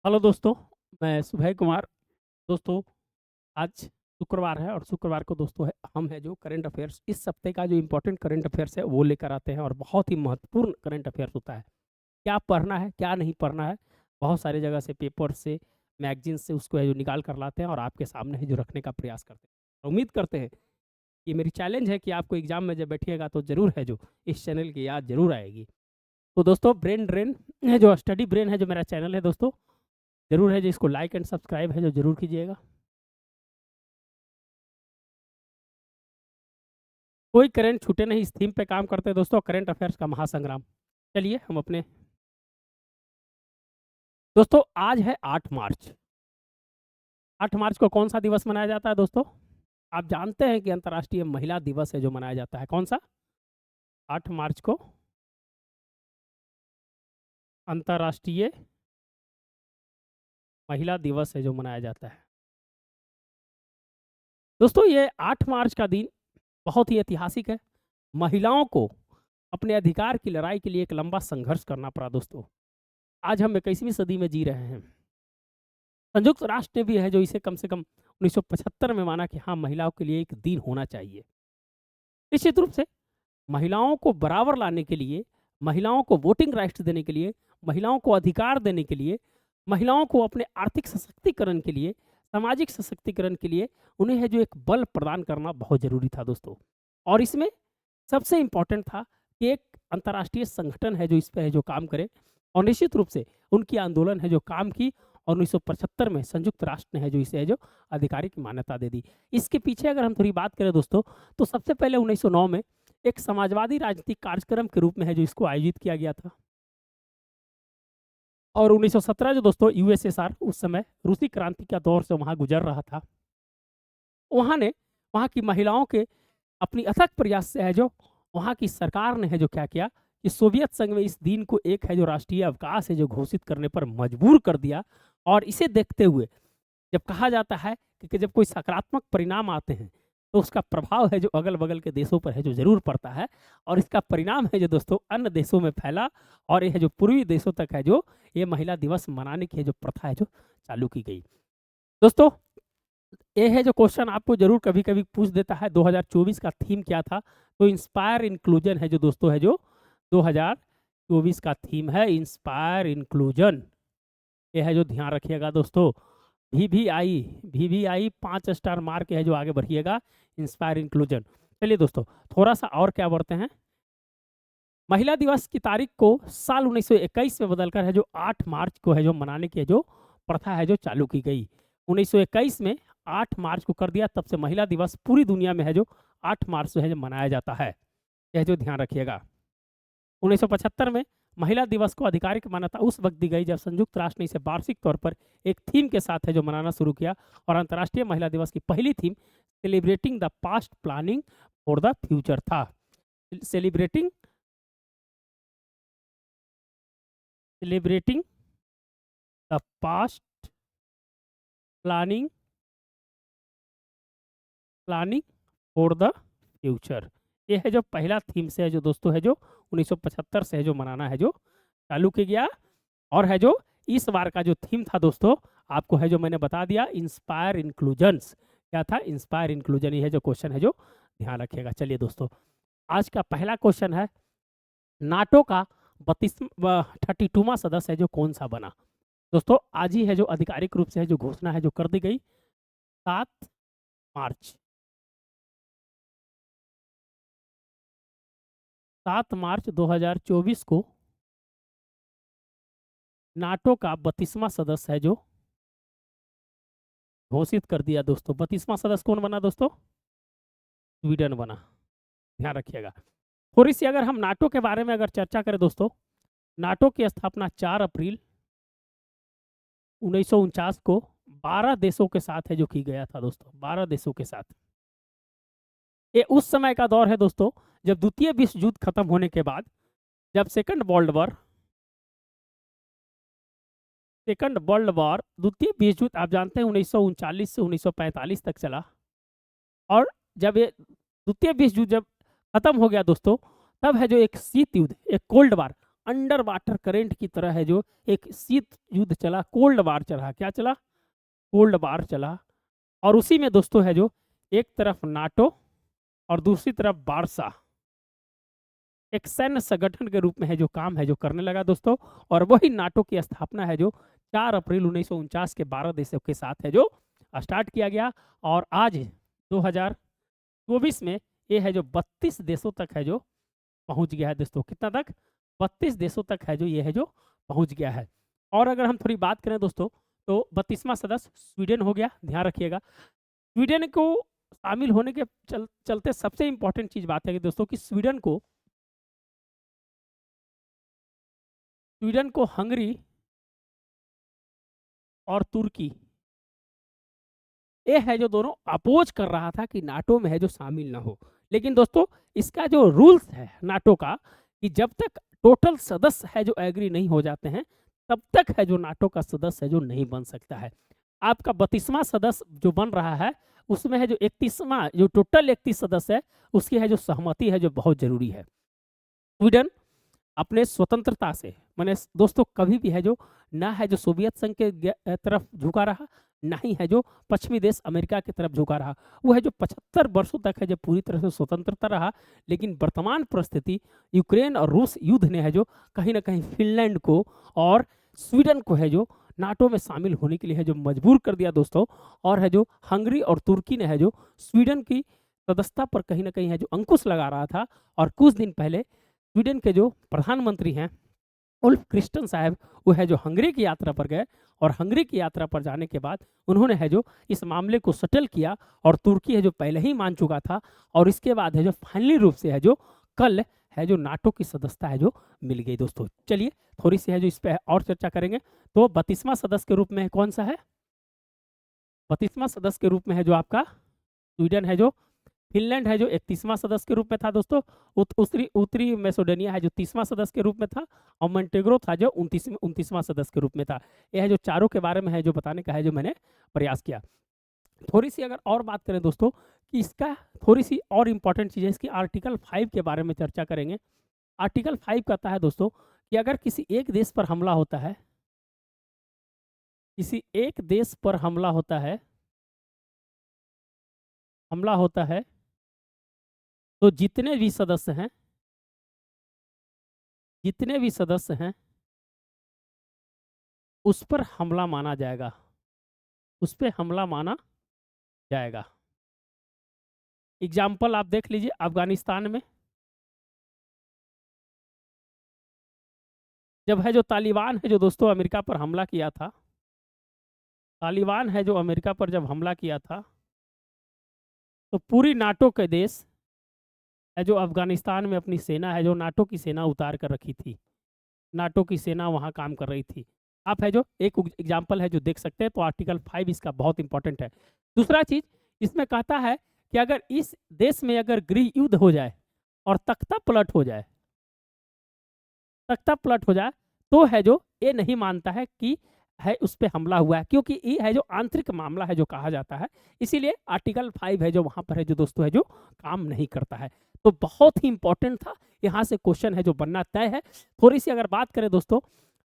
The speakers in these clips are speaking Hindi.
हेलो दोस्तों, मैं सुभय कुमार। दोस्तों, आज शुक्रवार है और शुक्रवार को दोस्तों हम है जो करंट अफेयर्स इस हफ्ते का जो इम्पोर्टेंट करंट अफेयर्स है वो लेकर आते हैं और बहुत ही महत्वपूर्ण करंट अफेयर्स होता है। क्या पढ़ना है, क्या नहीं पढ़ना है, बहुत सारी जगह से, पेपर से, मैगजीन से उसको है जो निकाल कर लाते हैं और आपके सामने है जो रखने का प्रयास करते हैं। उम्मीद करते हैं कि मेरी चैलेंज है कि आपको एग्जाम में जब बैठिएगा तो ज़रूर है जो इस चैनल की याद जरूर आएगी। तो दोस्तों, ब्रेन ड्रेन है जो स्टडी ब्रेन है जो मेरा चैनल है दोस्तों, जरूर है जो इसको लाइक एंड सब्सक्राइब है जो जरूर कीजिएगा। कोई करंट छूटे नहीं, इस थीम पे काम करते हैं दोस्तों, करंट अफेयर्स का महासंग्राम। चलिए हम अपने दोस्तों, आज है 8 मार्च। 8 मार्च को कौन सा दिवस मनाया जाता है दोस्तों? आप जानते हैं कि अंतर्राष्ट्रीय महिला दिवस है जो मनाया जाता है। कौन सा? 8 मार्च को अंतर्राष्ट्रीय महिला दिवस है जो मनाया जाता है। दोस्तों, ये 8 मार्च का दिन बहुत ही ऐतिहासिक है। महिलाओं को अपने अधिकार की लड़ाई के लिए एक लंबा संघर्ष करना पड़ा दोस्तों। आज हम 21वीं सदी में जी रहे हैं। संयुक्त राष्ट्र ने भी है जो इसे कम से कम 1975 में माना कि हाँ, महिलाओं के लिए एक दिन होना चाहिए। निश्चित रूप से महिलाओं को बराबर लाने के लिए, महिलाओं को वोटिंग राइट्स देने के लिए, महिलाओं को अधिकार देने के लिए, महिलाओं को अपने आर्थिक सशक्तिकरण के लिए, सामाजिक सशक्तिकरण के लिए उन्हें है जो एक बल प्रदान करना बहुत जरूरी था दोस्तों। और इसमें सबसे इम्पोर्टेंट था कि एक अंतर्राष्ट्रीय संगठन है जो इस पर है जो काम करे, और निश्चित रूप से उनकी आंदोलन है जो काम की, और 1975 में संयुक्त राष्ट्र ने है जो इसे है जो आधिकारिक मान्यता दे दी। इसके पीछे अगर हम थोड़ी बात करें दोस्तों, तो सबसे पहले 1909 में एक समाजवादी राजनीतिक कार्यक्रम के रूप में है जो इसको आयोजित किया गया था। और 1917 जो दोस्तों यूएसएसआर उस समय रूसी क्रांति का दौर से वहां गुजर रहा था, वहां ने वहां की महिलाओं के अपनी अथक प्रयास से है जो वहां की सरकार ने है जो क्या किया कि सोवियत संघ में इस दिन को एक है जो राष्ट्रीय अवकाश है जो घोषित करने पर मजबूर कर दिया। और इसे देखते हुए जब कहा जाता है कि जब कोई सकारात्मक परिणाम आते हैं तो उसका प्रभाव है जो अगल बगल के देशों पर है जो जरूर पड़ता है, और इसका परिणाम है जो दोस्तों अन्य देशों में फैला, और ये है जो पूर्वी देशों तक है जो ये महिला दिवस मनाने की है जो प्रथा है जो चालू की गई। दोस्तों, ये है जो क्वेश्चन आपको जरूर कभी कभी पूछ देता है 2024 का थीम क्या था। तो इंस्पायर इंक्लूजन है जो दोस्तों है जो 2024 का थीम है, इंस्पायर इंक्लूजन। ये है जो ध्यान रखिएगा दोस्तों। वी 5 स्टार मार के है जो आगे बढ़िएगा, इंस्पायर इंक्लूजन। चलिए दोस्तों, थोड़ा सा और क्या बढ़ते हैं। महिला दिवस की तारीख को साल 1921 में बदलकर है जो 8 मार्च को है जो मनाने की है जो प्रथा है जो चालू की गई। 1921 में 8 मार्च को कर दिया, तब से महिला दिवस पूरी दुनिया में है जो 8 मार्च से है जो मनाया जाता है। यह जो ध्यान रखिएगा। 1975 में महिला दिवस को आधिकारिक मान्यता उस वक्त दी गई जब संयुक्त राष्ट्र ने इसे वार्षिक तौर पर एक थीम के साथ है जो मनाना शुरू किया, और अंतर्राष्ट्रीय महिला दिवस की पहली theme celebrating the past planning for the future था। Celebrating celebrating the past planning planning for the future. ये है जो पहला थीम से है जो दोस्तों है जो 1975 से है जो मनाना है जो चालू किया गया। और है जो इस बार का जो थीम था दोस्तों, आपको है जो मैंने बता दिया, इंस्पायर इंक्लूजन्स। क्या था? Inspire inclusion. ये है जो क्वेश्चन है जो ध्यान रखिएगा। चलिए दोस्तों, आज का पहला क्वेश्चन है, नाटो का 32वां सदस्य है जो कौन सा बना? दोस्तों, आज ही है जो आधिकारिक रूप से है जो घोषणा है जो कर दी गई, 7 मार्च। 7 मार्च 2024 को नाटो का 32वां सदस्य है जो घोषित कर दिया दोस्तों। 32वां सदस्य कौन बना दोस्तों? स्वीडन बना। ध्यान रखिएगा। थोड़ी सी अगर हम नाटो के बारे में अगर चर्चा करें दोस्तों, नाटो की स्थापना 4 अप्रैल 1949 को 12 देशों के साथ है जो की गया था दोस्तों, 12 देशों के साथ। ये उस समय का दौर है दोस्तों जब द्वितीय विश्व युद्ध खत्म होने के बाद, जब सेकंड वर्ल्ड वॉर, द्वितीय विश्व युद्ध आप जानते हैं 1939 से 1945 तक चला, और जब ये द्वितीय विश्व युद्ध जब खत्म हो गया दोस्तों, तब है जो एक शीत युद्ध, एक cold war under water current की तरह है जो एक शीत युद्ध चला, कोल्ड वार चला। क्या चला? कोल्ड वार चला। और उसी में दोस्तों है जो एक तरफ नाटो और दूसरी तरफ वार्सा एक सैन्य संगठन के रूप में है जो काम है जो करने लगा दोस्तों। और वही नाटो की स्थापना है जो 4 अप्रैल 1949 के 12 देशों के साथ है जो स्टार्ट किया गया। और आज 2024 में ये है जो 32 देशों तक है जो पहुंच गया है दोस्तों। कितना तक? 32 देशों तक है जो ये है जो पहुंच गया है। और अगर हम थोड़ी बात करें दोस्तों तो 32वां सदस्य स्वीडन हो गया। ध्यान रखिएगा, स्वीडन को शामिल होने के चलते सबसे इंपॉर्टेंट चीज बात है कि दोस्तों कि स्वीडन को हंगरी और तुर्की ये है जो दोनों अपोज कर रहा था कि नाटो में है जो शामिल ना हो। लेकिन दोस्तों इसका जो रूल्स है नाटो का कि जब तक टोटल सदस्य है जो एग्री नहीं हो जाते हैं तब तक है जो नाटो का सदस्य है जो नहीं बन सकता है। आपका 32वां सदस्य जो बन रहा है उसमें है जो 31वां जो टोटल 31 सदस्य है उसकी है जो सहमति है जो बहुत जरूरी है। स्वीडन अपने स्वतंत्रता से मैंने दोस्तों कभी भी है जो ना है जो सोवियत संघ के तरफ झुका रहा, ना ही है जो पश्चिमी देश अमेरिका की तरफ झुका रहा। वो है जो 75 वर्षों तक है जो पूरी तरह से स्वतंत्रता रहा। लेकिन वर्तमान परिस्थिति यूक्रेन और रूस युद्ध ने है जो कहीं ना कहीं फिनलैंड को और स्वीडन को है जो नाटो में शामिल होने के लिए है जो मजबूर कर दिया दोस्तों। और है जो हंगरी और तुर्की ने है जो स्वीडन की सदस्यता पर कहीं ना कहीं है जो अंकुश लगा रहा था। और कुछ दिन पहले स्वीडन के जो प्रधानमंत्री हैं उल्फ क्रिस्टन साहब वो है जो हंगरी की यात्रा पर गए। और हंगरी की यात्रा पर जाने के बाद उन्होंने है जो इस मामले को सेटल किया। और तुर्की है जो पहले ही मान चुका था। और इसके बाद है जो फाइनली रूप से है जो कल है जो नाटो की सदस्यता है जो मिल गई दोस्तों। चलिए थोड़ी सी है जो इस पर और चर्चा करेंगे। तो 32वां सदस्य के रूप में कौन सा है? 32वां सदस्य के रूप में है जो आपका स्वीडन है। जो फिनलैंड है जो 31वां सदस्य के रूप में था दोस्तों। उत्तरी मैसेडोनिया है जो 30वां सदस्य के रूप में था। और मोंटेग्रो था जो 29वां सदस्य के रूप में था। यह है जो चारों के बारे में है जो बताने का है जो मैंने प्रयास किया। थोड़ी सी अगर और बात करें दोस्तों कि इसका थोड़ी सी और इंपॉर्टेंट चीज़ है, इसकी आर्टिकल 5 के बारे में चर्चा करेंगे। आर्टिकल 5 कहता है दोस्तों कि अगर किसी एक देश पर हमला होता है, किसी एक देश पर हमला होता है तो जितने भी सदस्य हैं उस पर हमला माना जाएगा, उस पर हमला माना जाएगा। एग्जाम्पल आप देख लीजिए, अफगानिस्तान में जब है जो तालिबान है जो दोस्तों अमेरिका पर हमला किया था, तालिबान है जो अमेरिका पर जब हमला किया था तो पूरी नाटो के देश है जो अफगानिस्तान में अपनी सेना है जो नाटो की सेना उतार कर रखी थी। नाटो की सेना वहाँ काम कर रही थी। आप है जो एक एग्जाम्पल है जो देख सकते हैं। तो आर्टिकल 5 इसका बहुत इंपॉर्टेंट है। दूसरा चीज इसमें कहता है कि अगर इस देश में अगर गृह युद्ध हो जाए और तख्ता पलट हो जाए तो है जो ये नहीं मानता है कि है उस पर हमला हुआ है, क्योंकि ये है जो आंतरिक मामला है जो कहा जाता है। इसीलिए आर्टिकल 5 है जो वहां पर है जो दोस्तों है जो काम नहीं करता है। तो बहुत ही इंपॉर्टेंट था, यहाँ से क्वेश्चन है जो बनना तय है। थोड़ी सी अगर बात करें दोस्तों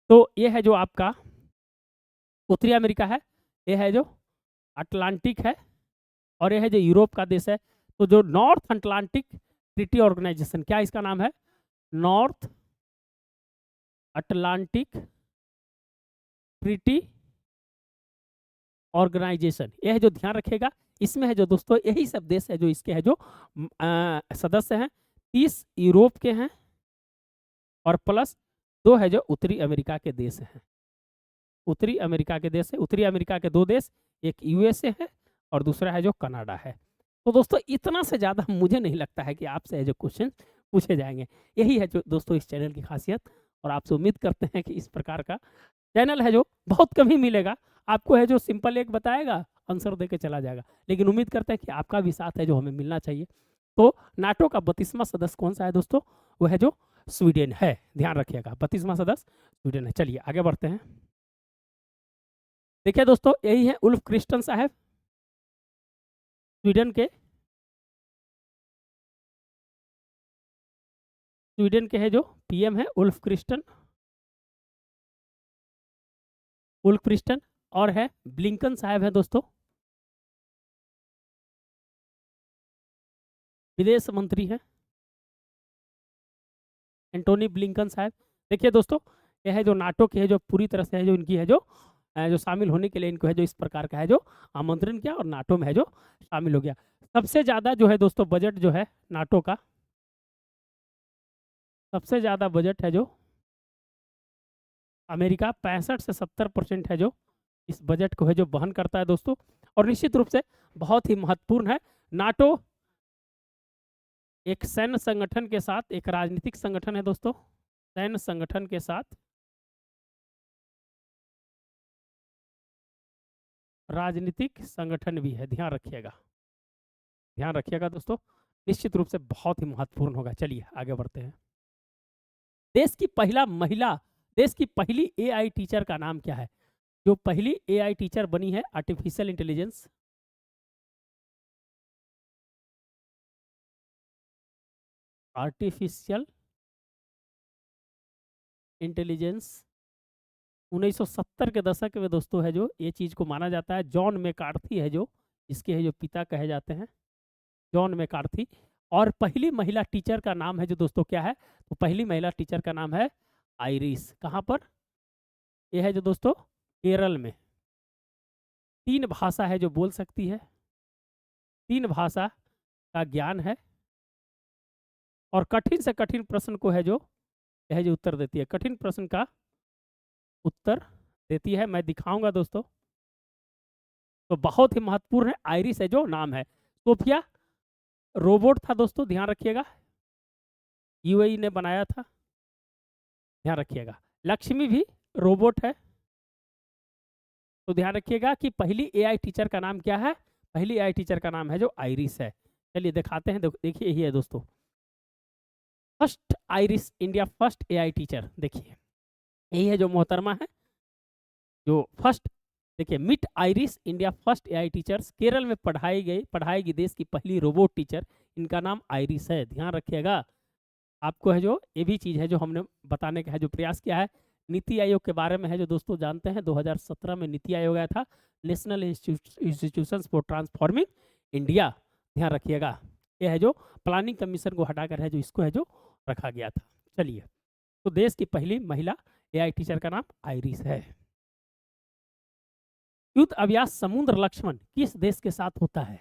तो ये है जो आपका उत्तरी अमेरिका है, ये है जो अटलांटिक है, और ये है जो यूरोप का देश है। तो जो नॉर्थ अटलांटिक ट्रीटी ऑर्गेनाइजेशन, क्या इसका नाम है? North Atlantic Treaty Organization. यह है जो ध्यान रखेगा, इसमें है जो दोस्तों यही सब देश है जो इसके है जो सदस्य हैं। 30 यूरोप के हैं और प्लस 2 है जो उत्तरी अमेरिका के देश हैं। उत्तरी अमेरिका के देश है, उत्तरी अमेरिका के 2 देश, एक यूएसए है और दूसरा है जो कनाडा है। तो दोस्तों इतना से ज़्यादा मुझे नहीं लगता है कि आपसे है जो क्वेश्चन पूछे जाएंगे। यही है जो दोस्तों इस चैनल की खासियत। और आपसे उम्मीद करते हैं कि इस प्रकार का चैनल है जो बहुत कम ही मिलेगा आपको, है जो सिंपल एक बताएगा आंसर दे के चला जाएगा। लेकिन उम्मीद करते हैं कि आपका भी साथ है जो हमें मिलना चाहिए। तो नाटो का 32वां सदस्य कौन सा है दोस्तों? वो है जो स्वीडन है। ध्यान रखिएगा 32वां सदस्य स्वीडन है। चलिए आगे बढ़ते हैं। देखिए दोस्तों यही है उल्फ क्रिस्टन साहब, स्वीडन के है जो पीएम है उल्फ क्रिस्टन, और है ब्लिंकन साहब है दोस्तों, विदेश मंत्री है एंटोनी ब्लिंकन साहब। देखिए दोस्तों, यह है जो नाटो की है जो पूरी तरह से है जो इनकी है जो शामिल होने के लिए इनको है जो इस प्रकार का है जो आमंत्रण किया और नाटो में है जो शामिल हो गया। सबसे ज़्यादा जो है दोस्तों बजट जो है नाटो का, सबसे ज़्यादा बजट है जो अमेरिका 65 से 70% है जो इस बजट को है जो वहन करता है दोस्तों। और निश्चित रूप से बहुत ही महत्वपूर्ण है, नाटो एक सैन्य संगठन के साथ एक राजनीतिक संगठन है दोस्तों, सैन्य संगठन के साथ राजनीतिक संगठन भी है, ध्यान रखिएगा दोस्तों, निश्चित रूप से बहुत ही महत्वपूर्ण होगा। चलिए आगे बढ़ते हैं। देश की पहली एआई टीचर का नाम क्या है? जो पहली एआई टीचर बनी है आर्टिफिशियल इंटेलिजेंस, आर्टिफिशियल इंटेलिजेंस 1970 के दशक में दोस्तों है जो ये चीज को माना जाता है। जॉन मैकार्थी है जो इसके है जो पिता कहे जाते हैं, जॉन मैकार्थी। और पहली महिला टीचर का नाम है जो दोस्तों क्या है? तो पहली महिला टीचर का नाम है आइरिस। कहाँ पर? यह है जो दोस्तों केरल में। 3 भाषा है जो बोल सकती है, 3 भाषा का ज्ञान है, और कठिन से कठिन प्रश्न को है जो यह जो उत्तर देती है, कठिन प्रश्न का उत्तर देती है। मैं दिखाऊंगा दोस्तों, तो बहुत ही महत्वपूर्ण है। आइरिस है जो नाम है। सोफिया रोबोट था दोस्तों, ध्यान रखिएगा, यूएई ने बनाया था, ध्यान रखिएगा। लक्ष्मी भी रोबोट है, तो ध्यान रखिएगा कि पहली एआई टीचर का नाम क्या है? पहली एआई टीचर का नाम है जो आइरिस है। चलिए दिखाते हैं, देखिए यही है दोस्तों, first iris India first AI teacher. देखिए यही है जो मोहतरमा है जो फर्स्ट, देखिए मिट iris India first AI teachers, Kerala में पढ़ाएगी देश की पहली रोबोट टीचर, इनका नाम आइरिस है। ध्यान रखिएगा, आपको है जो ये भी चीज़ है जो हमने बताने का है जो प्रयास किया है। नीति आयोग के बारे में है जो दोस्तों जानते हैं, 2017 में नीति आयोग आया था, national institutions for transforming India. ध्यान रखिएगा, यह है जो प्लानिंग कमीशन को हटाकर है जो इसको है जो रखा गया था। चलिए, तो देश की पहली महिला एआई टीचर का नाम आइरिस है। युद्ध अभ्यास समुद्र लक्ष्मण किस देश के साथ होता है?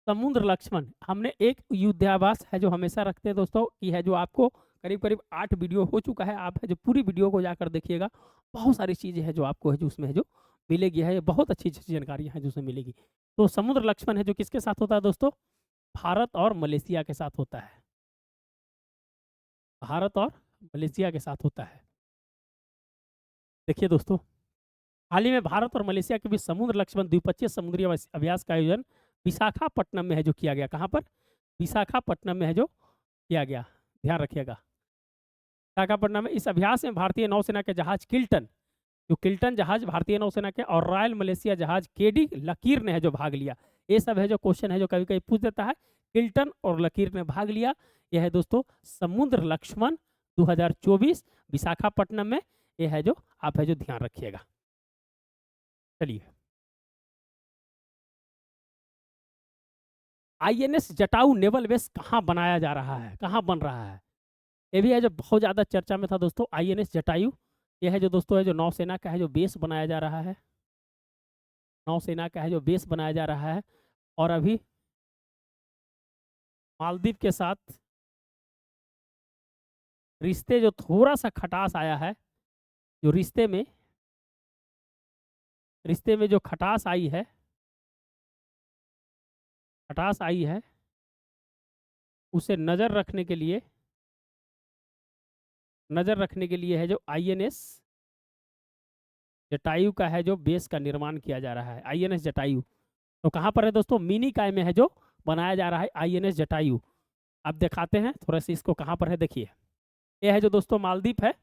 समुद्र लक्ष्मण, हमने एक युद्धाभ्यास है जो हमेशा रखते हैं दोस्तों, कि है जो आपको करीब करीब 8 वीडियो हो चुका है, आप है जो पूरी वीडियो को जाकर देखिएगा, बहुत सारी चीज़ें हैं जो आपको है जो उसमें है जो मिलेगी, है बहुत अच्छी अच्छी जानकारी है जो उसमें मिलेगी। तो समुद्र लक्ष्मण है जो किसके साथ होता है दोस्तों? भारत और मलेशिया के साथ होता है, भारत और मलेशिया के साथ होता है। देखिए दोस्तों, हाल ही में भारत और मलेशिया के बीच समुद्र लक्ष्मण द्विपक्षीय समुद्री अभ्यास का आयोजन विशाखापट्टनम में है जो किया गया। कहाँ पर? विशाखापट्टनम में है जो किया गया, ध्यान रखिएगा, विशाखापट्टनम में। इस अभ्यास में भारतीय नौसेना के जहाज किल्टन, जो किल्टन जहाज भारतीय नौसेना के, और रॉयल मलेशिया जहाज केडी लकीर ने है जो भाग लिया। ये सब है जो क्वेश्चन है जो कभी कभी पूछ देता है, किल्टन और लकीर ने भाग लिया। यह है दोस्तों समुद्र लक्ष्मण 2024 विशाखापट्टनम में, यह है जो आप है जो ध्यान रखिएगा। चलिए, आईएनएस जटाऊ नेवल बेस कहाँ बनाया जा रहा है, कहाँ बन रहा है? ये भी है जो बहुत ज़्यादा चर्चा में था दोस्तों, आईएनएस जटायु। यह है जो दोस्तों है जो नौसेना का है जो बेस बनाया जा रहा है, नौसेना का है जो बेस बनाया जा रहा है। और अभी मालदीव के साथ रिश्ते जो थोड़ा सा खटास आया है, जो रिश्ते में जो खटास आई है, उसे नज़र रखने के लिए है जो आईएनएस जटायु का है जो बेस का निर्माण किया जा रहा है। आईएनएस जटायु तो कहाँ पर है दोस्तों? मिनीकॉय में है जो बनाया जा रहा है आईएनएस जटायु। आप दिखाते हैं थोड़ा सा इसको, कहाँ पर है देखिए, ये है जो दोस्तों मालदीव है,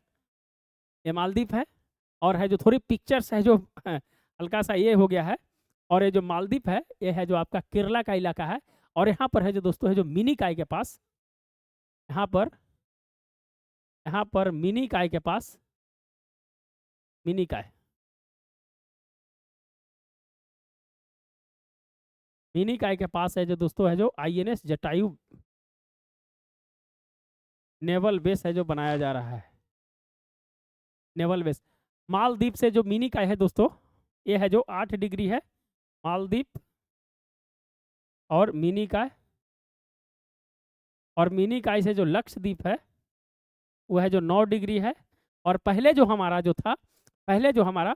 ये मालदीव है, और है जो थोड़ी पिक्चर्स है जो हल्का सा ये हो गया है, और ये जो मालदीव है ये है जो आपका केरला का इलाका है। और यहाँ पर है जो दोस्तों है जो मिनीकॉय के पास, यहाँ पर यहाँ पर मिनी काय के पास, मिनी काय, मिनी काय के पास है जो दोस्तों है जो INS जटायु नेवल बेस है जो बनाया जा रहा है, नेवल बेस। मालदीप से जो मिनी काय है दोस्तों, ये है जो 8 डिग्री है मालदीप, और मिनी काय, और मिनी काय से जो लक्षद्वीप है वो है जो 9 डिग्री है। और पहले जो हमारा जो था, पहले जो हमारा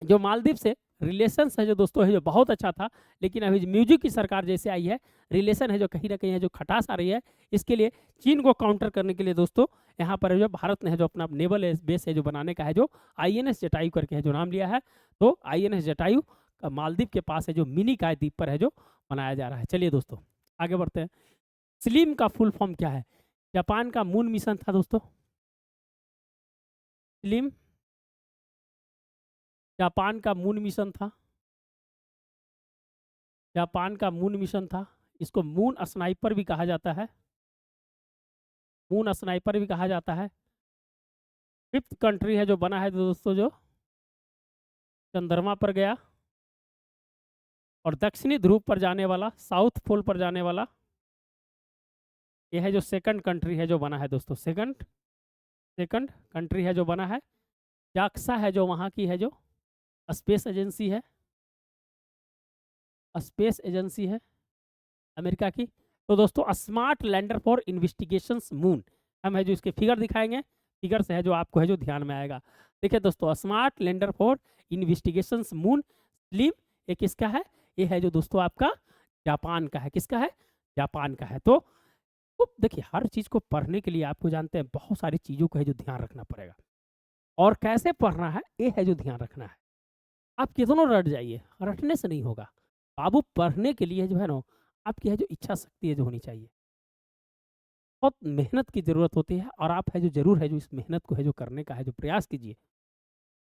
जो मालदीव से रिलेशंस है जो दोस्तों है जो बहुत अच्छा था, लेकिन अभी म्यूजिक की सरकार जैसे आई है, रिलेशन है जो कहीं ना कहीं है जो खटास आ रही है। इसके लिए चीन को काउंटर करने के लिए दोस्तों यहाँ पर जो भारत ने है जो अपना नेवल बेस है जो बनाने का है जो INS जटायु करके है जो नाम लिया है। तो INS जटायु मालदीव के पास है जो मिनी काय द्वीप पर है जो बनाया जा रहा है। चलिए दोस्तों आगे बढ़ते हैं। स्लिम का फुल फॉर्म क्या है? जापान का मून मिशन था दोस्तों, स्लिम जापान का मून मिशन था, जापान का मून मिशन था। इसको मून स्नाइपर भी कहा जाता है, मून स्नाइपर भी कहा जाता है। 5th कंट्री है जो बना है दोस्तों जो चंद्रमा पर गया, और दक्षिणी ध्रुव पर जाने वाला, साउथ पोल पर जाने वाला, यह है जो 2nd कंट्री है जो बना है दोस्तों, सेकंड कंट्री है जो बना है। जाक्सा है जो वहाँ की है जो स्पेस एजेंसी है, स्पेस एजेंसी है अमेरिका की। तो दोस्तों smart lander for investigations moon, हम है जो इसके फिगर दिखाएंगे, फिगर से है जो आपको है जो ध्यान में आएगा। देखिए दोस्तों smart lander for investigations moon slim, ये किसका है? ये है जो दोस्तों आपका जापान का है। किसका है? जापान का है। तो देखिए हर चीज को पढ़ने के लिए आपको जानते हैं बहुत सारी चीजों को है जो ध्यान रखना पड़ेगा, और कैसे पढ़ना है ये है जो ध्यान रखना है। आप कितनों रट जाइए, रटने से नहीं होगा बाबू, पढ़ने के लिए जो है ना आपकी है जो इच्छा शक्ति है जो होनी चाहिए, बहुत मेहनत की जरूरत होती है, और आप है जो जरूर है जो इस मेहनत को है जो करने का है जो प्रयास कीजिए।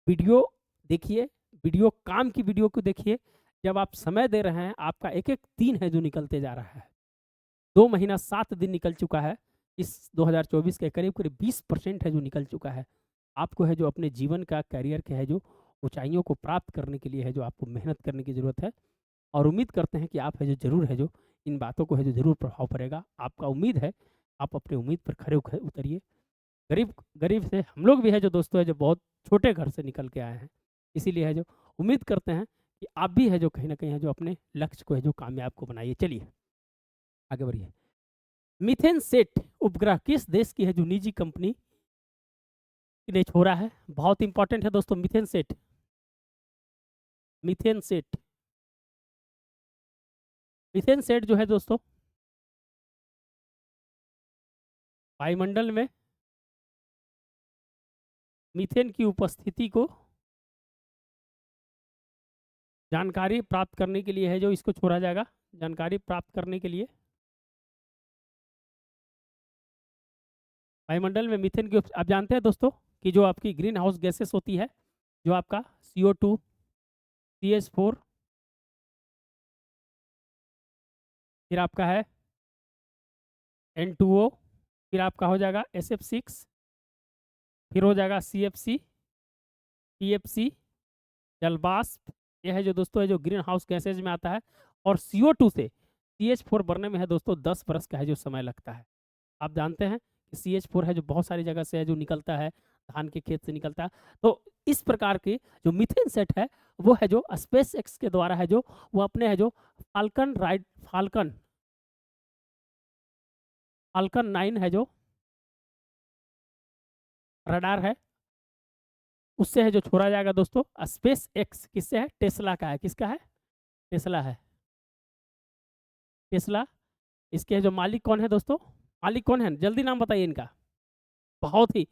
वीडियो देखिए, वीडियो काम की वीडियो को देखिए। जब आप समय दे रहे हैं आपका एक एक दिन है जो निकलते जा रहा है, 2 महीना 7 दिन निकल चुका है, इस 2024 के करीब करीब 20% है जो निकल चुका है। आपको है जो अपने जीवन का करियर के है जो ऊंचाइयों को प्राप्त करने के लिए है जो आपको मेहनत करने की ज़रूरत है, और उम्मीद करते हैं कि आप है जो ज़रूर है जो इन बातों को है जो ज़रूर प्रभाव पड़ेगा। आपका उम्मीद है, आप अपनी उम्मीद पर खरे उतरिए। गरीब गरीब से हम लोग भी है जो दोस्तों है जो बहुत छोटे घर से निकल के आए हैं, इसीलिए है जो उम्मीद करते हैं कि आप भी है जो कहीं ना कहीं है जो अपने लक्ष्य को है जो कामयाब को बनाइए। चलिए आगे बढ़िए। मिथेन सेट उपग्रह किस देश की है जो निजी कंपनी ने छोड़ा है? बहुत इंपॉर्टेंट है दोस्तों methane set, methane set, methane set जो है दोस्तों वायुमंडल में मीथेन की उपस्थिति को जानकारी प्राप्त करने के लिए है जो इसको छोड़ा जाएगा, जानकारी प्राप्त करने के लिए वायुमंडल में मीथेन की आप जानते हैं दोस्तों कि जो आपकी ग्रीन हाउस गैसेस होती है, जो आपका CO2, CH4, फिर आपका है N2O, फिर आपका हो जाएगा SF6, फिर हो जाएगा CFC, TFC, जलवाष्प, यह है जो दोस्तों है जो ग्रीन हाउस गैसेज में आता है। और CO2 से CH4 बनने में है दोस्तों 10 बरस का है जो समय लगता है। आप जानते हैं कि CH4 है जो बहुत सारी जगह से है जो निकलता है, धान के खेत से निकलता है। तो इस प्रकार के जो मीथेन सेट है वो है जो स्पेस एक्स के द्वारा है जो वो अपने है जो फाल्कन 9 है जो रडार है, उससे है जो छोड़ा जाएगा दोस्तों। स्पेस एक्स किससे है? टेस्ला का है। किसका है? टेस्ला है, टेस्ला। इसके जो मालिक कौन है दोस्तों? मालिक कौन है? जल्दी नाम बताइए इनका। बहुत ही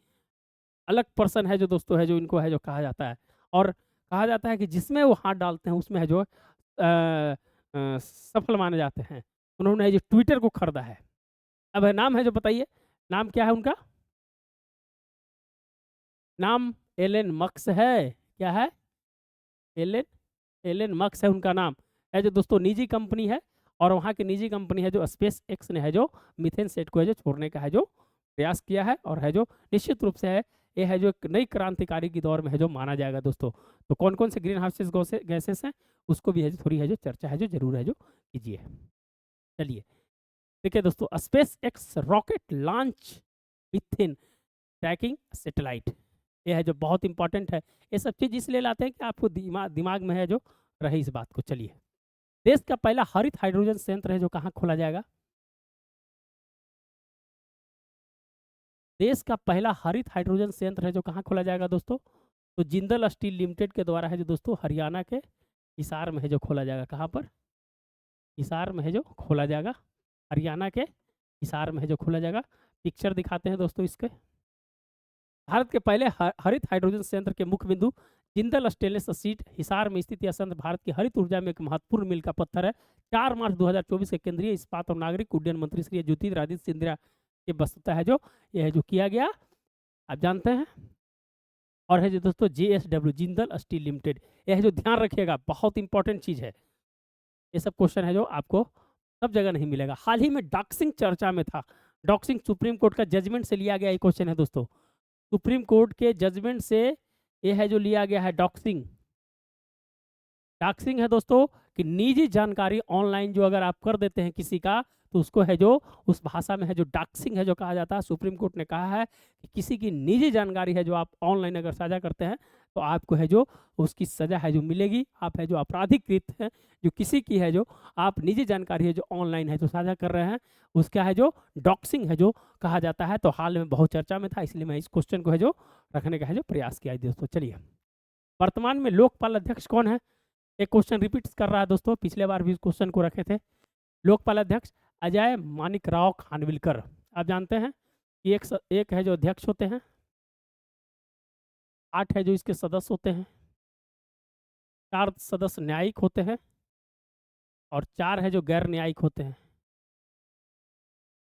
अलग पर्सन है जो दोस्तों है जो इनको है जो कहा जाता है, और कहा जाता है कि जिसमें वो हाथ डालते हैं उसमें है जो सफल माने जाते हैं। उन्होंने है जो ट्विटर को खरीदा है। अब है नाम है जो बताइए, नाम क्या है उनका? नाम एलन मस्क है। क्या है? एलन मस्क है उनका नाम है जो दोस्तों निजी कंपनी है, और वहाँ की निजी कंपनी है जो स्पेस एक्स ने है जो मीथेन सेट को है जो छोड़ने का है जो प्रयास किया है और है जो निश्चित रूप से है ये है जो एक नई क्रांतिकारी की दौर में है जो माना जाएगा दोस्तों। तो कौन कौन से ग्रीन हाउस गैसेस हैं उसको भी है थोड़ी है जो चर्चा है जो जरूर है जो कीजिए। चलिए देखिए दोस्तों, SpaceX rocket launch within tracking satellite, ये है जो बहुत इंपॉर्टेंट है। ये सब चीज़ इसलिए लाते हैं कि आपको दिमाग में है जो रहे इस बात को। चलिए, देश का पहला हरित हाइड्रोजन संयंत्र है जो कहाँ खोला जाएगा? देश का पहला हरित हाइड्रोजन संयंत्र है जो कहाँ खोला जाएगा दोस्तों? तो जिंदल स्टील लिमिटेड के द्वारा है जो दोस्तों हरियाणा के हिसार में है जो खोला जाएगा। कहाँ पर? हिसार में है जो खोला जाएगा, हरियाणा के हिसार में है जो खोला जाएगा। पिक्चर दिखाते हैं दोस्तों इसके। भारत के पहले हरित हाइड्रोजन संयंत्र के मुख्य बिंदु जिंदल स्टेनलेस स्टील हिसार में स्थित यह संयंत्र भारत की हरित ऊर्जा में एक महत्वपूर्ण मील का पत्थर है। 4 मार्च 2024 के केंद्रीय इस्पात और नागरिक उड्डयन मंत्री श्री ज्योतिरादित्य सिंधिया के वस्तुतः है जो यह है जो किया गया, आप जानते हैं। और है जो दोस्तों JSW जिंदल स्टील लिमिटेड, यह है जो ध्यान रखिएगा, बहुत इंपॉर्टेंट चीज है। ये सब क्वेश्चन है जो आपको सब जगह नहीं मिलेगा। हाल ही में डॉक्सिंग चर्चा में था। डॉक्सिंग सुप्रीम कोर्ट का जजमेंट से लिया गया ये क्वेश्चन है दोस्तों। सुप्रीम कोर्ट के जजमेंट से ये है जो लिया गया है डॉक्सिंग। डॉक्सिंग है दोस्तों कि निजी जानकारी ऑनलाइन जो अगर आप कर देते हैं किसी का, तो उसको है जो उस भाषा में है जो डॉक्सिंग है जो कहा जाता है। सुप्रीम कोर्ट ने कहा है कि किसी की निजी जानकारी है जो आप ऑनलाइन अगर साझा करते हैं तो आपको है जो उसकी सजा है जो मिलेगी। आप है जो अपराधीकृत है, जो किसी की है जो आप निजी जानकारी है जो ऑनलाइन है जो साझा कर रहे हैं, उसका है जो डॉक्सिंग है जो कहा जाता है। तो हाल में बहुत चर्चा में था, इसलिए मैं इस क्वेश्चन को है जो रखने का है जो प्रयास किया दोस्तों। चलिए, वर्तमान में लोकपाल अध्यक्ष कौन है? एक क्वेश्चन रिपीट कर रहा है दोस्तों, पिछले बार भी इस क्वेश्चन को रखे थे। लोकपाल अध्यक्ष अजय मानिकराव खानविलकर। आप जानते हैं कि एक है जो अध्यक्ष होते हैं, 8 है जो इसके सदस्य होते हैं, 4 सदस्य न्यायिक होते हैं और 4 है जो गैर न्यायिक होते हैं।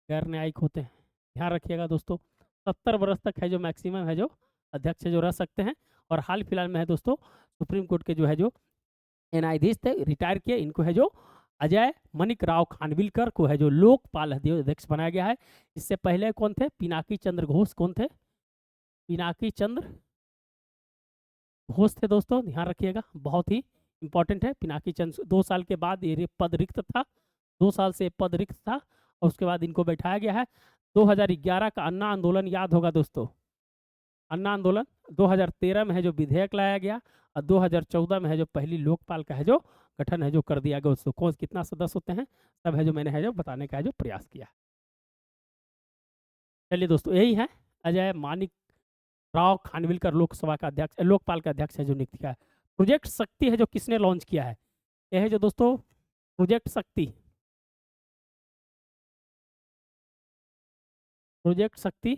गैर न्यायिक होते हैं, ध्यान रखिएगा दोस्तों। 70 वर्ष तक है जो मैक्सिमम है जो अध्यक्ष है जो रह सकते हैं। और हाल फिलहाल में है दोस्तों सुप्रीम कोर्ट के जो है जो न्यायाधीश थे रिटायर किए, इनको है जो अजय मणिकराव खानविलकर को है जो लोकपाल अध्यक्ष बनाया गया है। इससे पहले कौन थे? पिनाकी चंद्र घोष। कौन थे? पिनाकी चंद्र घोष थे दोस्तों, ध्यान रखिएगा, बहुत ही इंपॉर्टेंट है। पिनाकी चंद्र 2 साल के बाद ये पद रिक्त था, 2 साल से पद रिक्त था और उसके बाद इनको बैठाया गया है। 2011 का अन्ना आंदोलन याद होगा दोस्तों। अन्ना आंदोलन 2013 में है जो विधेयक लाया गया और 2014 में है जो पहली लोकपाल का है जो गठन है जो कर दिया गया। उसको कौन कितना सदस्य होते हैं सब है जो मैंने है जो बताने का है जो प्रयास किया। चलिए दोस्तों, यही है अजय मानिक राव खानविलकर लोकसभा का अध्यक्ष, लोकपाल का अध्यक्ष है जो नियुक्त किया है। प्रोजेक्ट शक्ति है जो किसने लॉन्च किया है? यह है जो दोस्तों प्रोजेक्ट शक्ति। प्रोजेक्ट शक्ति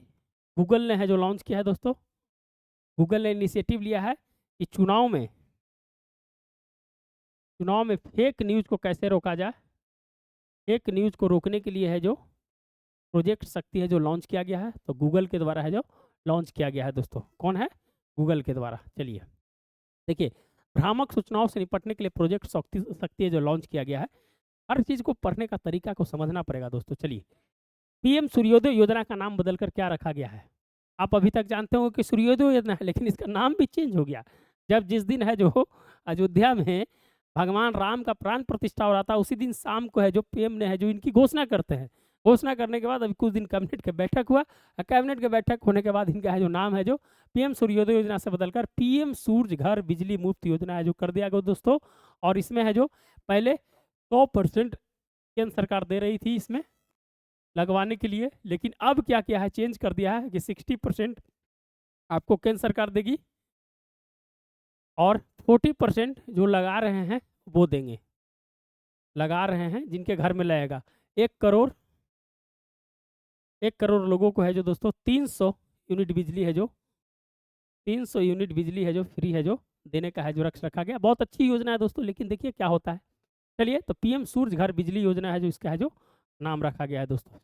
गूगल ने है जो लॉन्च किया है दोस्तों। गूगल ने इनिशिएटिव लिया है कि चुनाव में फेक न्यूज को कैसे रोका जाए। फेक न्यूज को रोकने के लिए है जो प्रोजेक्ट शक्ति है जो लॉन्च किया गया है। तो गूगल के द्वारा है जो लॉन्च किया गया है दोस्तों। कौन है? गूगल के द्वारा। चलिए देखिए, भ्रामक सूचनाओं से निपटने के लिए प्रोजेक्ट शक्ति है जो लॉन्च किया गया है। हर चीज को पढ़ने का तरीका को समझना पड़ेगा दोस्तों। चलिए, पीएम सूर्योदय योजना का नाम बदलकर क्या रखा गया है? आप अभी तक जानते हो कि सूर्योदय योजना है, लेकिन इसका नाम भी चेंज हो गया। जब जिस दिन है जो अयोध्या में भगवान राम का प्राण प्रतिष्ठा हो रहा था, उसी दिन शाम को है जो पीएम ने है जो इनकी घोषणा करते हैं। घोषणा करने के बाद अभी कुछ दिन कैबिनेट की बैठक हुआ, कैबिनेट की बैठक होने के बाद इनका है जो नाम है जो पीएम सूर्योदय योजना से बदलकर पीएम सूर्य घर बिजली मुफ्त योजना है जो कर दिया गया दोस्तों। और इसमें है जो पहले 100% केंद्र सरकार दे रही थी इसमें लगवाने के लिए, लेकिन अब क्या किया है, चेंज कर दिया है कि 60% आपको केंद्र सरकार देगी और 40% जो लगा रहे हैं वो देंगे। लगा रहे हैं जिनके घर में लगेगा। 1 करोड़ लोगों को है जो दोस्तों 300 यूनिट बिजली है जो 300 यूनिट बिजली है जो फ्री है जो देने का है जो रखा गया। बहुत अच्छी योजना है दोस्तों, लेकिन देखिए क्या होता है। चलिए, तो पीएम सूर्य घर बिजली योजना है जो इसका है जो नाम रखा गया है दोस्तों।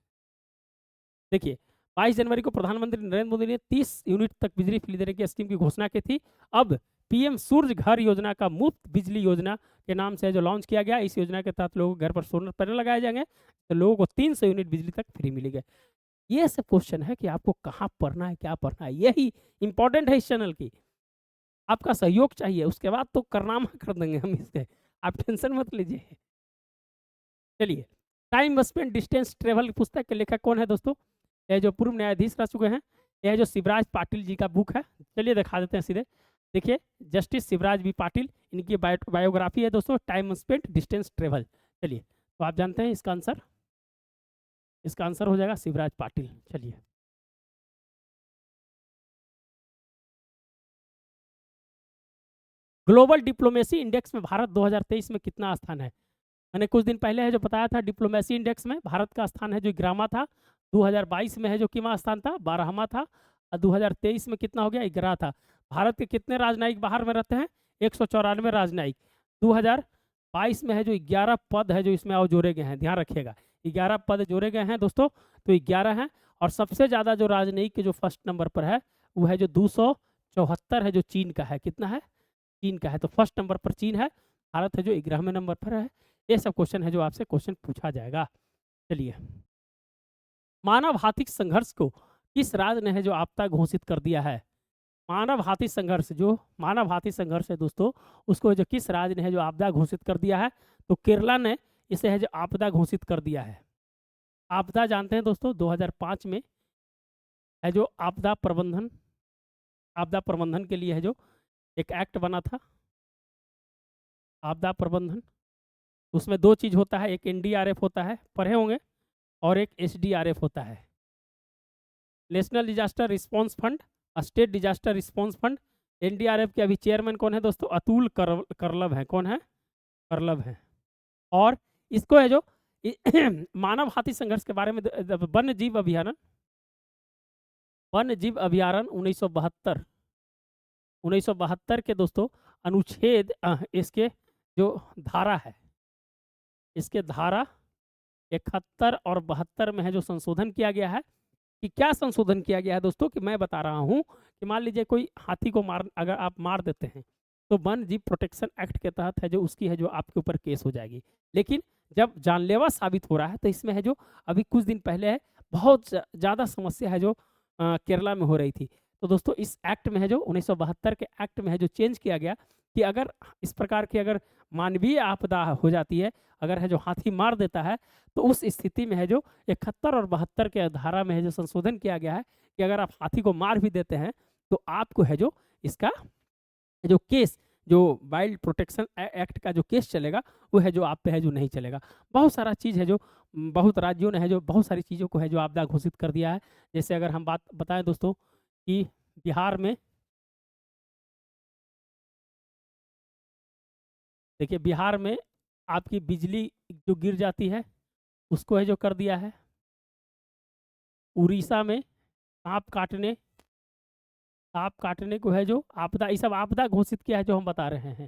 देखिए, 22 जनवरी को प्रधानमंत्री नरेंद्र मोदी ने 30 यूनिट तक बिजली फ्री देने की स्कीम की घोषणा की थी। अब पीएम सूर्य घर योजना का मुफ्त बिजली योजना के नाम से जो लॉन्च किया गया। इस योजना के तहत लोगों के घर पर सोलर पैनल लगाए जाएंगे तो लोगों को 300 यूनिट बिजली तक फ्री मिलेगी। ये सब क्वेश्चन है कि आपको कहाँ पढ़ना है, क्या पढ़ना है, यही इंपॉर्टेंट है इस चैनल की। आपका सहयोग चाहिए, उसके बाद तो करनामा कर देंगे हम इसके, आप टेंशन मत लीजिए। चलिए, टाइम स्पेंड डिस्टेंस ट्रेवल पुस्तक के लेखक कौन है दोस्तों? ये जो पूर्व न्यायाधीश रह चुके हैं, यह जो शिवराज पाटिल जी का बुक है। चलिए दिखा देते हैं सीधे। देखिए, जस्टिस शिवराज बी पाटिल, इनकी बायोग्राफी है दोस्तों, टाइम स्पेंड डिस्टेंस ट्रेवल। चलिए, तो आप जानते हैं इसका आंसर हो जाएगा शिवराज पाटिल। चलिए, ग्लोबल डिप्लोमेसी इंडेक्स में भारत 2023 में कितना स्थान है? मैंने कुछ दिन पहले है जो बताया था, डिप्लोमेसी इंडेक्स में भारत का स्थान है जो 11वां था। 2022 में है जो कितना स्थान था? 12वां था। और 2023 में कितना हो गया? 11 था। भारत के कितने राजनयिक बाहर में रहते हैं? 194 राजनयिक। 2022 में है जो 11 पद है जो इसमें और जोड़े गए हैं, ध्यान रखिएगा, 11 पद जोड़े गए हैं दोस्तों, तो 11 हैं। और सबसे ज़्यादा जो राजनयिक के जो फर्स्ट नंबर पर है वो है जो 274 है, जो चीन का है। कितना है? चीन का है। तो फर्स्ट नंबर पर चीन है, भारत है जो 11वें नंबर पर है। ये सब क्वेश्चन है जो आपसे क्वेश्चन पूछा जाएगा। चलिए, मानव हाथी संघर्ष को किस राज्य ने है जो आपदा घोषित कर दिया है? मानव हाथी संघर्ष है दोस्तों, उसको जो किस राज्य ने है जो आपदा घोषित कर दिया है? तो केरला ने इसे है जो आपदा घोषित कर दिया है। आपदा जानते हैं दोस्तों, 2005 में है जो आपदा प्रबंधन के लिए है जो एक एक्ट बना था, आपदा प्रबंधन। उसमें दो चीज होता है, एक एनडीआरएफ होता है, पढ़े होंगे, और एक एसडीआरएफ होता है, national disaster response fund, state disaster response fund. NDRF के अभी चेयरमैन कौन है दोस्तों? अतुल करलब है। कौन है? करलब है। और इसको है जो मानव हाथी संघर्ष के बारे में वन्य जीव अभ्यारण्य 1972 के दोस्तों अनुच्छेद इसके जो धारा है, इसके धारा 71 और 72 में है जो संशोधन किया गया है। कि क्या संशोधन किया गया है दोस्तों? कि मैं बता रहा हूं कि मान लीजिए कोई हाथी को अगर आप मार देते हैं तो वन जीव प्रोटेक्शन एक्ट के तहत है जो उसकी है जो आपके ऊपर केस हो जाएगी। लेकिन जब जानलेवा साबित हो रहा है तो इसमें है जो अभी कुछ दिन पहले है बहुत ज़्यादा समस्या है जो केरला में हो रही थी। तो दोस्तों इस एक्ट में है जो 1972 के एक्ट में है जो चेंज किया गया कि अगर इस प्रकार की अगर मानवीय आपदा हो जाती है, अगर है जो हाथी मार देता है, तो उस स्थिति में है जो 71 और 72 के धारा में है जो संशोधन किया गया है कि अगर आप हाथी को मार भी देते हैं तो आपको है जो इसका जो केस, जो वाइल्ड प्रोटेक्शन एक्ट का जो केस चलेगा वो है जो आप पे है जो नहीं चलेगा। बहुत सारा चीज़ है जो बहुत राज्यों ने है जो बहुत सारी चीज़ों को है जो आपदा घोषित कर दिया है। जैसे अगर हम बात बताएं दोस्तों कि बिहार में, देखिए बिहार में आपकी बिजली जो गिर जाती है उसको है जो कर दिया है। उड़ीसा में सांप काटने को है जो आपदा, ये सब आपदा घोषित किया है जो हम बता रहे हैं।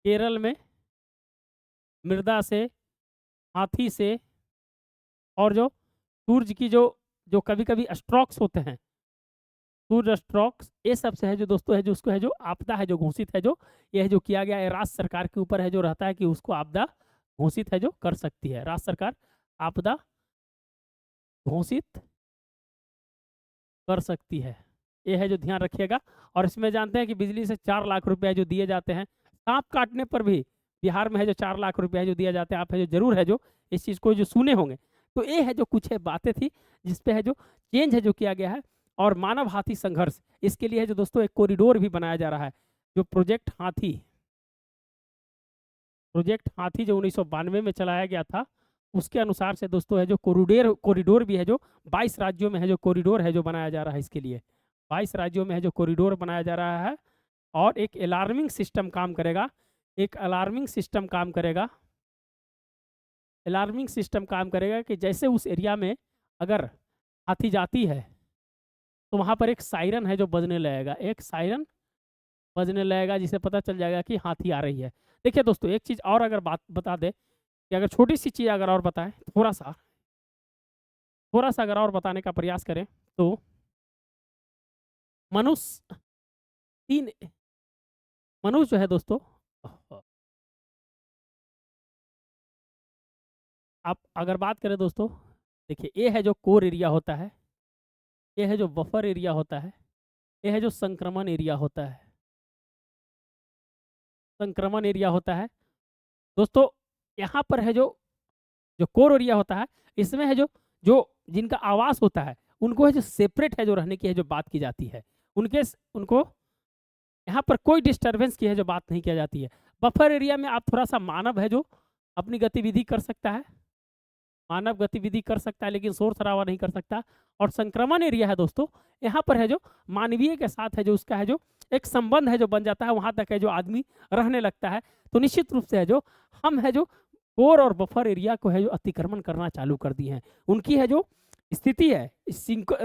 केरल में मृदा से, हाथी से, और जो सूरज की जो जो कभी कभी स्ट्रोक्स होते हैं, सूर्य स्ट्रोक्स, ये सब से है जो दोस्तों है जो उसको है जो आपदा है जो घोषित है जो ये है जो किया गया है। राज्य सरकार के ऊपर है जो रहता है कि उसको आपदा घोषित है जो कर सकती है, राज्य सरकार आपदा घोषित कर सकती है। ये है जो ध्यान रखिएगा। और इसमें जानते हैं कि बिजली से 4 लाख रुपए जो दिए जाते हैं, सांप काटने पर भी बिहार में है जो 4 लाख रुपए जो दिया जाता है। आप है जो जरूर है जो इस चीज़ को जो सुने होंगे। तो ये है जो कुछ है बातें थी जिसपे है जो चेंज है जो किया गया है। और मानव हाथी संघर्ष, इसके लिए है जो दोस्तों एक कॉरिडोर भी बनाया जा रहा है, जो प्रोजेक्ट हाथी जो 1992 में चलाया गया था, उसके अनुसार से दोस्तों है जो कॉरिडोर भी है जो 22 राज्यों में है जो कॉरिडोर है जो बनाया जा रहा है। इसके लिए 22 राज्यों में है जो कॉरिडोर बनाया जा रहा है। और एक अलार्मिंग सिस्टम काम करेगा, एक अलार्मिंग सिस्टम काम करेगा, अलार्मिंग सिस्टम काम करेगा कि जैसे उस एरिया में अगर हाथी जाती है तो वहाँ पर एक सायरन है जो बजने लगेगा, एक सायरन बजने लगेगा जिससे पता चल जाएगा कि हाथी आ रही है। देखिए दोस्तों एक चीज़ और अगर बात बता दे कि अगर छोटी सी चीज़ अगर और बताएं, थोड़ा सा अगर और बताने का प्रयास करें तो मनुष्य तीन मनुष्य जो है दोस्तों आप अगर बात करें दोस्तों, देखिए ये है जो कोर एरिया होता है, ये है जो बफर एरिया होता है, ये है जो संक्रमण एरिया होता है। संक्रमण एरिया होता है दोस्तों, यहाँ पर है जो जो कोर एरिया होता है, इसमें है जो जो जिनका आवास होता है उनको है जो सेपरेट है जो रहने की है जो बात की जाती है, उनको यहाँ पर कोई डिस्टरबेंस की है जो बात नहीं किया जाती है। बफर एरिया में आप थोड़ा सा मानव है जो अपनी गतिविधि कर सकता है, मानव गतिविधि कर सकता है, लेकिन शोर शराबा नहीं कर सकता। और संक्रमण एरिया है दोस्तों, यहाँ पर है जो मानवीय के साथ है जो उसका है जो एक संबंध है जो बन जाता है, वहां तक है जो आदमी रहने लगता है। तो निश्चित रूप से है जो हम है जो कोर और बफर एरिया को है जो अतिक्रमण करना चालू कर दिए हैं, उनकी है जो स्थिति है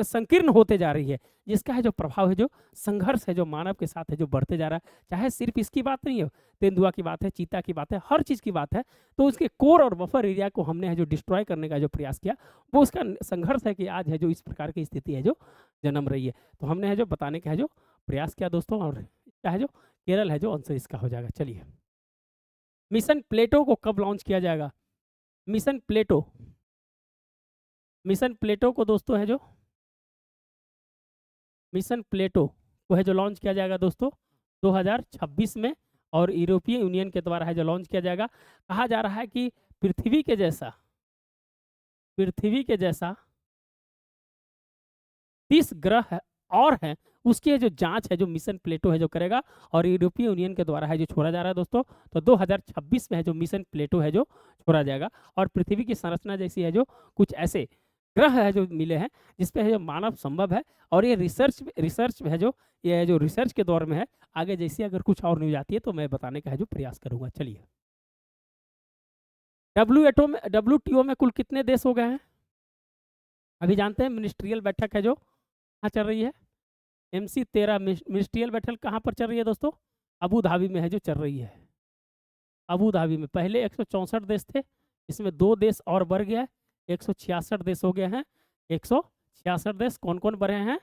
संकीर्ण होते जा रही है, जिसका है जो प्रभाव है जो संघर्ष है जो मानव के साथ है जो बढ़ते जा रहा है। चाहे सिर्फ इसकी बात नहीं है, तेंदुआ की बात है, चीता की बात है, हर चीज की बात है। तो उसके कोर और बफर एरिया को हमने है जो डिस्ट्रॉय करने का जो प्रयास किया, वो उसका संघर्ष है कि आज है जो इस प्रकार की स्थिति है जो जन्म रही है। तो हमने है जो बताने का है जो प्रयास किया दोस्तों, और इसका है जो केरल है जो आंसर इसका हो जाएगा। चलिए, मिशन प्लेटो को कब लॉन्च किया जाएगा? मिशन प्लेटो, मिशन प्लेटो को दोस्तों है जो मिशन प्लेटो को है जो लॉन्च किया जाएगा दोस्तों 2026 में, और यूरोपीय यूनियन के द्वारा है जो लॉन्च किया जाएगा। कहा जा रहा है कि पृथ्वी के जैसा 30 ग्रह है और हैं, उसकी है जो जांच है जो मिशन प्लेटो है जो करेगा, और यूरोपीय यूनियन के द्वारा है जो छोड़ा जा रहा है दोस्तों। तो 2026 में है जो मिशन प्लेटो है जो छोड़ा जाएगा, और पृथ्वी की संरचना जैसी है जो कुछ ऐसे ग्रह है जो मिले हैं जिसपे है जो मानव संभव है। और ये रिसर्च है जो ये जो रिसर्च के दौर में है। आगे जैसी अगर कुछ और न्यूज आती है तो मैं बताने का है जो प्रयास करूंगा। चलिए, WTO में कुल कितने देश हो गए हैं अभी जानते हैं? मिनिस्ट्रियल बैठक है जो कहाँ चल रही है? MC13 मिनिस्ट्रियल बैठक कहाँ पर चल रही है दोस्तों? अबू धाबी में है जो चल रही है। अबू धाबी में पहले 164 देश थे, इसमें 2 देश और बढ़ गया है, 166 देश हो गए हैं। 166 देश कौन कौन बढ़े हैं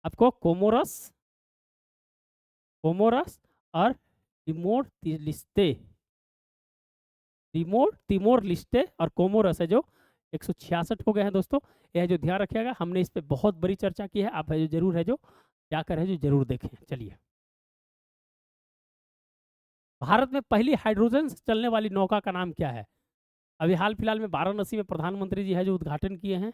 आपको? कोमोरस और तिमोर लिस्टे और कोमोरस है जो 166 हो गए हैं दोस्तों। यह जो ध्यान रखिएगा, हमने इस पे बहुत बड़ी चर्चा की है, आप है जो जरूर है जो क्या करें जो जरूर देखें। चलिए, भारत में पहली हाइड्रोजन से चलने वाली नौका का नाम क्या है? अभी हाल फिलहाल में वाराणसी में प्रधानमंत्री जी है जो उद्घाटन किए हैं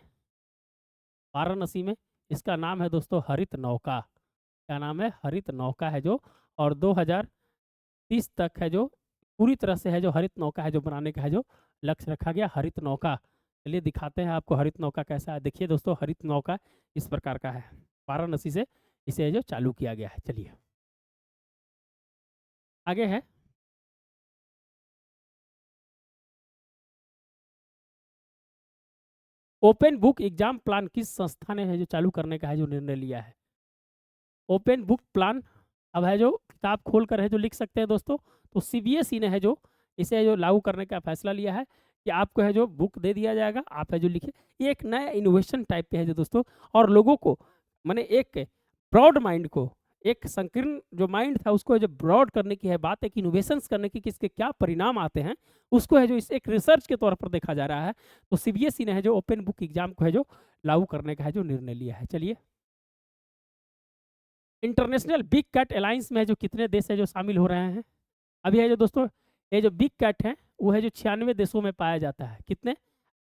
वाराणसी में। इसका नाम है दोस्तों हरित नौका। क्या नाम है? हरित नौका है जो, और 2030 तक है जो पूरी तरह से है जो हरित नौका है जो बनाने का है जो लक्ष्य रखा गया। हरित नौका, चलिए दिखाते हैं आपको हरित नौका कैसा है। देखिए दोस्तों, हरित नौका इस प्रकार का है, वाराणसी से इसे जो चालू किया गया है। चलिए आगे है, ओपन बुक एग्जाम प्लान किस संस्था ने है जो चालू करने का है जो निर्णय लिया है? ओपन बुक प्लान अब है जो किताब खोल कर है जो लिख सकते हैं दोस्तों। तो CBSE ने है जो इसे जो लागू करने का फैसला लिया है कि आपको है जो बुक दे दिया जाएगा, आप है जो लिखे। ये एक नया इनोवेशन टाइप पे है जो दोस्तों, और लोगों को मैंने एक ब्रॉड माइंड को, एक संकीर्ण जो माइंड था उसको है जो ब्रॉड करने की है बात, एक इनोवेशंस करने की, किसके क्या परिणाम आते हैं उसको है जो इस एक रिसर्च के तौर पर देखा जा रहा है। तो CBSE ने है जो ओपन बुक एग्जाम को है जो लागू करने का है जो निर्णय लिया है। चलिए, इंटरनेशनल बिग कैट अलायंस में जो कितने देश है जो शामिल हो रहे हैं अभी है जो दोस्तों? ये जो बिग कैट है वो है जो 96 देशों में पाया जाता है। कितने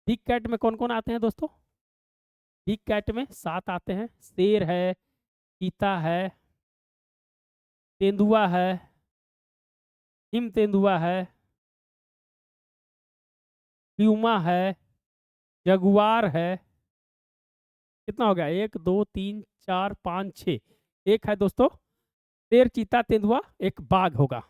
बिग कैट में कौन कौन आते हैं दोस्तों? बिग कैट में 7 आते हैं। शेर है, चीता है, तेंदुआ है, हिम तेंदुआ है, प्यूमा है, जगुआर है। कितना हो गया? 1 2 3 4 5 6, एक है दोस्तों शेर, चीता, तेंदुआ, एक बाघ होगा।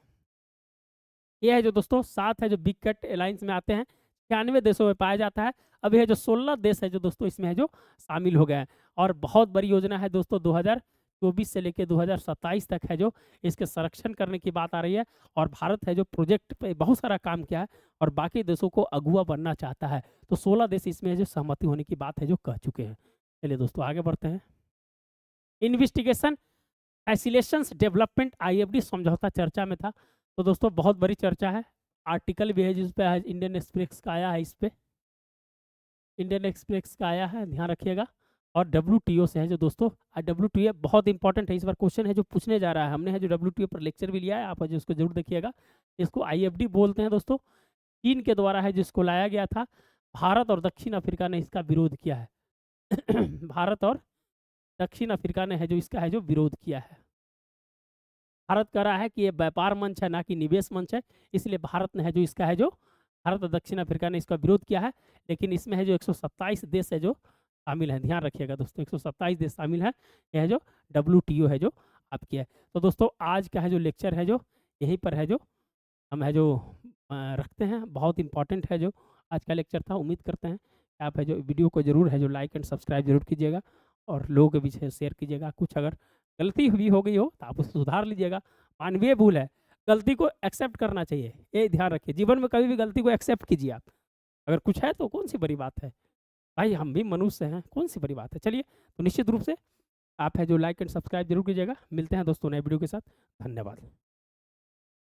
ये है जो दोस्तों 7 है जो बिग कैट अलायंस में आते हैं, 96 देशों में पाया जाता है। अभी है जो 16 देश है जो दोस्तों इसमें है जो शामिल हो गए हैं, और बहुत बड़ी योजना है दोस्तों। 2024 से लेकर 2027 तक है जो इसके संरक्षण करने की बात आ रही है, और भारत है जो प्रोजेक्ट पे बहुत सारा काम किया है और बाकी देशों को अगुआ बनना चाहता है। तो 16 देश इसमें जो सहमति होने की बात है जो कह चुके हैं। चलिए दोस्तों आगे बढ़ते हैं। इन्वेस्टिगेशन फैसिलेशंस डेवलपमेंट IFD समझौता चर्चा में था। तो दोस्तों बहुत बड़ी चर्चा है, आर्टिकल भी है जिस पे इंडियन एक्सप्रेस का आया है इस पे। इंडियन एक्सप्रेस का आया है, ध्यान रखिएगा। और डब्ल्यूटीओ से है जो दोस्तों, डब्ल्यूटीओ बहुत इंपॉर्टेंट है, इस बार क्वेश्चन है जो पूछने जा रहा है। हमने है जो डब्ल्यूटीओ पर लेक्चर भी लिया है, आप है जो इसको जरूर देखिएगा। इसको आईएफडी बोलते हैं दोस्तों, चीन के द्वारा है जिसको लाया गया था। भारत और दक्षिण अफ्रीका ने इसका विरोध किया है। भारत और दक्षिण अफ्रीका ने है जो इसका है जो विरोध किया है। भारत कह रहा है कि ये व्यापार मंच है, ना कि निवेश मंच है, इसलिए भारत ने है जो इसका है जो, भारत और दक्षिण अफ्रीका ने इसका विरोध किया है। लेकिन इसमें है जो 127 देश है जो शामिल है, ध्यान रखिएगा दोस्तों, 127 देश शामिल है। यह है जो डब्ल्यूटीओ है जो आपकी है। तो दोस्तों आज का है जो लेक्चर है जो यहीं पर है जो हम है जो रखते हैं। बहुत इंपॉर्टेंट है जो आज का लेक्चर था। उम्मीद करते हैं कि आप है जो वीडियो को जरूर है जो लाइक एंड सब्सक्राइब जरूर कीजिएगा और लोगों के बीच शेयर कीजिएगा। कुछ अगर गलती हुई हो गई हो तो आप उसे सुधार लीजिएगा, मानवीय भूल है, गलती को एक्सेप्ट करना चाहिए, ये ध्यान रखिए। जीवन में कभी भी गलती को एक्सेप्ट कीजिए आप, अगर कुछ है तो कौन सी बड़ी बात है भाई, हम भी मनुष्य हैं, कौन सी बड़ी बात है। चलिए, तो निश्चित रूप से आप है जो लाइक एंड सब्सक्राइब जरूर कीजिएगा। मिलते हैं दोस्तों नए वीडियो के साथ। धन्यवाद।